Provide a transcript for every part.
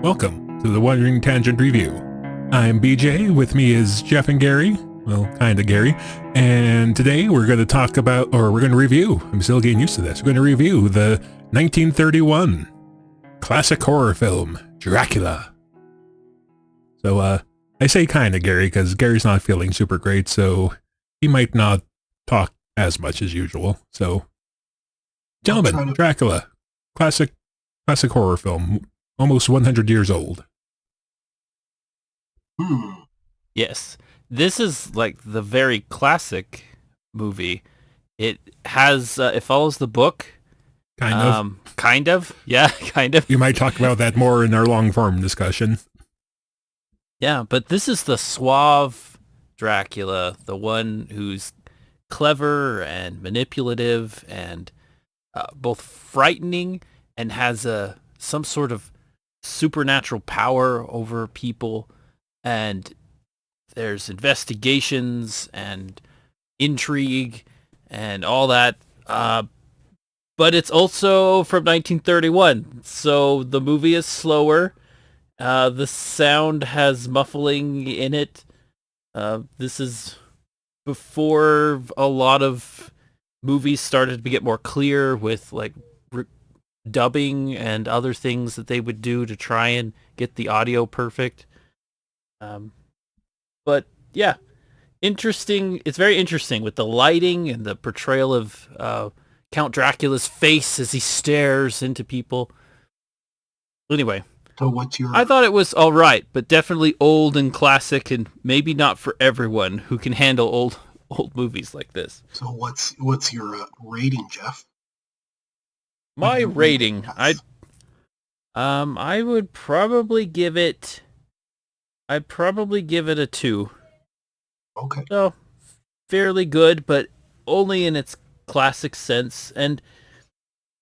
Welcome to the Wandering Tangent Review. I'm BJ, with me is Jeff and Gary, well, kinda Gary, and today we're going to talk about, or we're going to review, I'm still getting used to this, we're going to review the 1931 classic horror film, Dracula. So, I say kinda Gary, because Gary's not feeling super great, so he might not talk as much as usual, so... Gentlemen, Dracula, classic horror film, almost 100 years old. Yes, this is like the very classic movie. It has, it follows the book. Kind of. Yeah, kind of. We might talk about that more in our long-form discussion. Yeah, but this is the suave Dracula, the one who's clever and manipulative and both frightening and has some sort of supernatural power over people, and there's investigations and intrigue and all that, but it's also from 1931, so the movie is slower. The sound has muffling in it. This is before a lot of movies started to get more clear with like dubbing and other things that they would do to try and get the audio perfect. But yeah, interesting. It's very interesting with the lighting and the portrayal of Count Dracula's face as he stares into people. Anyway, so I thought it was all right, but definitely old and classic, and maybe not for everyone who can handle old movies like this. So what's your rating, Jeff? My rating, I would probably give it. I'd probably give it a 2. Okay. So fairly good, but only in its classic sense. And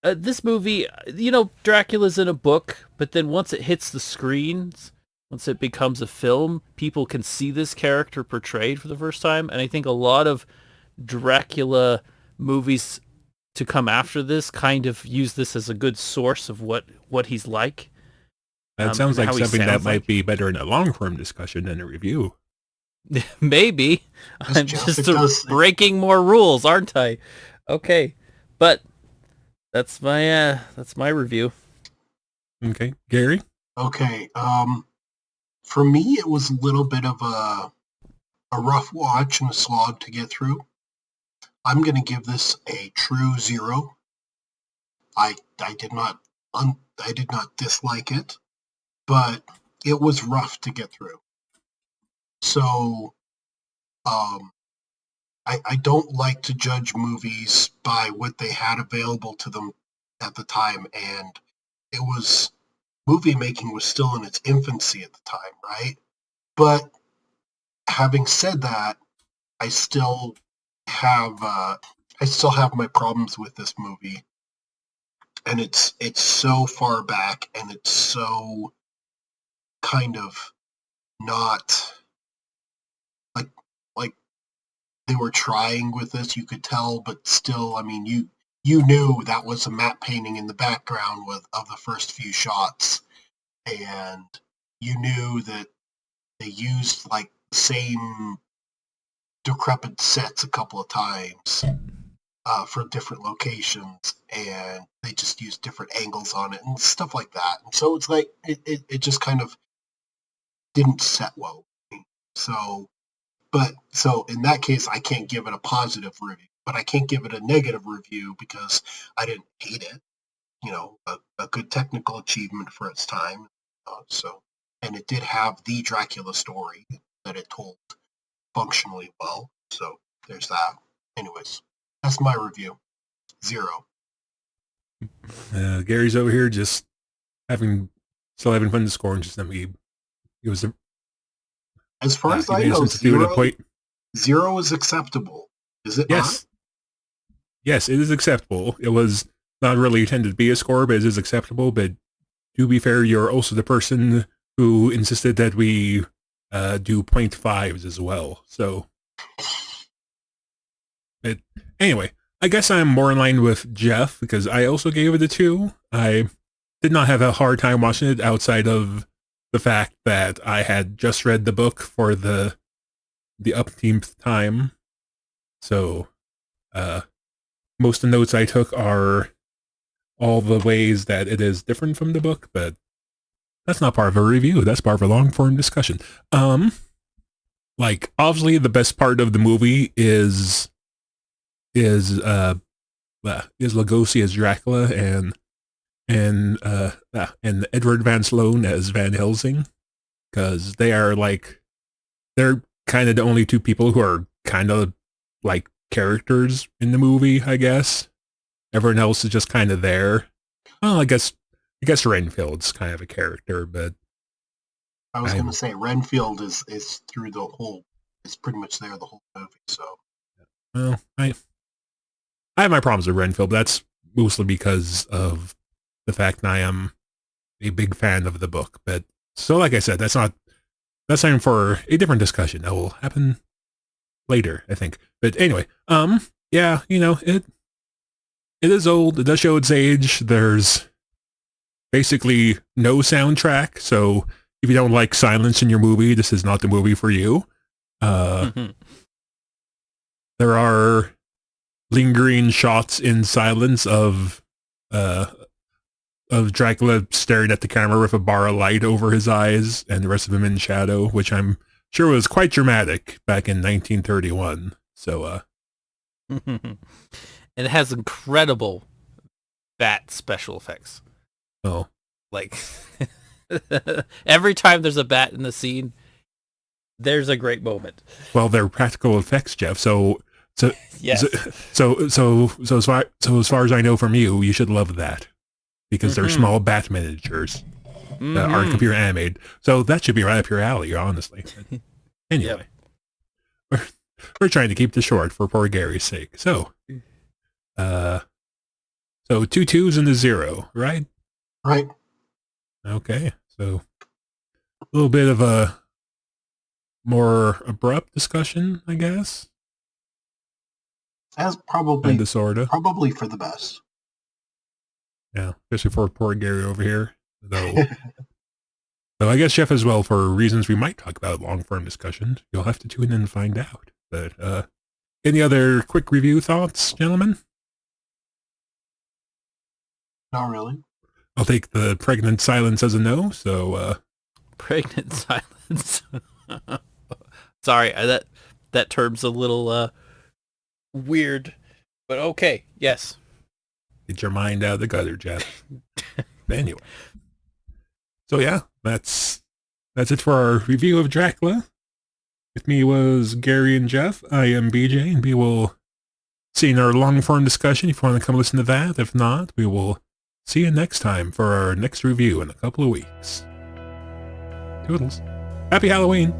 this movie, you know, Dracula's in a book, but then once it hits the screens, once it becomes a film, people can see this character portrayed for the first time. And I think a lot of Dracula movies to come after this kind of use this as a good source of what he's like. That sounds like something that might be better in a long-form discussion than a review. Maybe. I'm just breaking more rules, aren't I? Okay. But that's my review. Okay. Gary? Okay. For me, it was a little bit of a rough watch and a slog to get through. I'm going to give this a true 0. I did not dislike it, but it was rough to get through. So, I don't like to judge movies by what they had available to them at the time, and movie making was still in its infancy at the time, right? But having said that, I still have my problems with this movie, and it's so far back, and it's so kind of not like they were trying with this, you could tell, but still, I mean, you knew that was a matte painting in the background of the first few shots, and you knew that they used like the same decrepit sets a couple of times for different locations, and they just used different angles on it and stuff like that. And so it's like it just kind of didn't set well with me. So in that case, I can't give it a positive review, but I can't give it a negative review because I didn't hate it. You know, a good technical achievement for its time. And it did have the Dracula story that it told functionally well. So there's that. Anyways, that's my review. 0. Gary's over here just still having fun to score, and just it was as far as I know, 0 is acceptable. Is it not? Yes, it is acceptable. It was not really intended to be a score, but it is acceptable. But to be fair, you're also the person who insisted that we do 0.5s as well. So, but anyway, I guess I'm more in line with Jeff because I also gave it a 2. I did not have a hard time watching it outside of the fact that I had just read the book for the umpteenth time. So, most of the notes I took are all the ways that it is different from the book, but that's not part of a review. That's part of a long-form discussion. Like, obviously the best part of the movie is Lugosi as Dracula and Edward Van Sloan as Van Helsing, because they're kind of the only two people who are kind of like characters in the movie, I guess. Everyone else is just kind of there. Well, I guess Renfield's kind of a character, but I was going to say Renfield is through the whole. It's pretty much there the whole movie. So, well, I have my problems with Renfield, but that's mostly because of the fact that I am a big fan of the book. But so, like I said, that's time for a different discussion that will happen later, I think. But anyway, yeah, it is old. It does show its age. There's basically no soundtrack, so if you don't like silence in your movie, this is not the movie for you. There are lingering shots in silence of Dracula staring at the camera with a bar of light over his eyes and the rest of him in shadow, which I'm sure was quite dramatic back in 1931. So, and it has incredible bat special effects. Oh, like every time there's a bat in the scene, there's a great moment. Well, they're practical effects, Jeff. So yes. So as far as I know from you, you should love that because they're small bat miniatures that aren't computer animated. So that should be right up your alley, honestly. Anyway, we're trying to keep this short for poor Gary's sake. So 2 2s and a 0, right? Right. Okay, so a little bit of a more abrupt discussion, I guess. As probably sorta. Probably for the best. Yeah, especially for poor Gary over here. Though, so I guess Jeff as well, for reasons we might talk about long-form discussion. You'll have to tune in and find out. But any other quick review thoughts, gentlemen? Not really. I'll take the pregnant silence as a no. So pregnant silence. Sorry, that term's a little weird, but okay. Yes. Get your mind out of the gutter, Jeff. Anyway. So yeah, that's it for our review of Dracula. With me was Gary and Jeff. I am BJ, and we will see you in our long-form discussion if you want to come listen to that. If not, we will see you next time for our next review in a couple of weeks. Toodles. Happy Halloween!